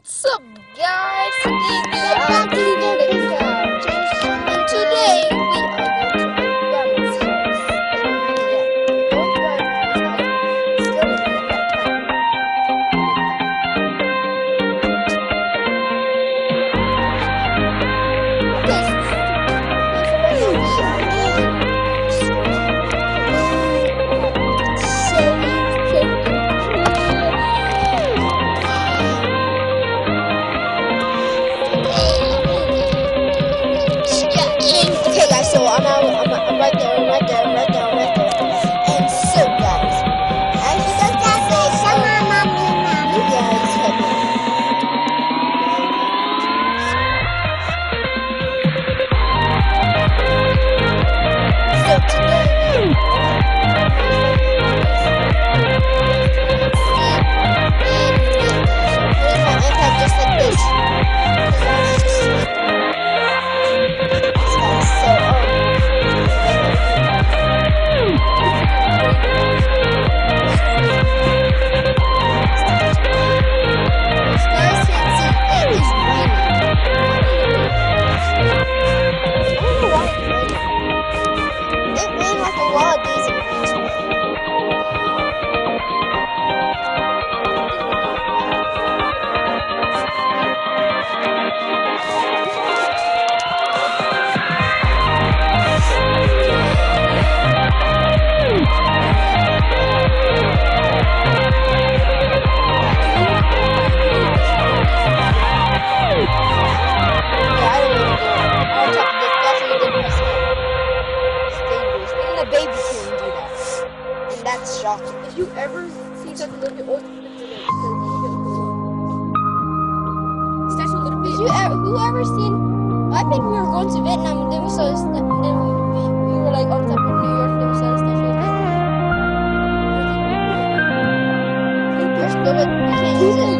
What's up, guys? It's and today we are going to Grandma's house. Both Grandma's house still in that time. Okay, guys, so I'm right there, And so, guys, as you guys can see, you guys have so today, my iPad just like this. That's shocking. If you ever see such a little bit old, starts a little bit. Whoever seen? I think we were going to Vietnam and then we saw this, and then we were like on top of New York and then we saw this stuff. First, but we can't use it.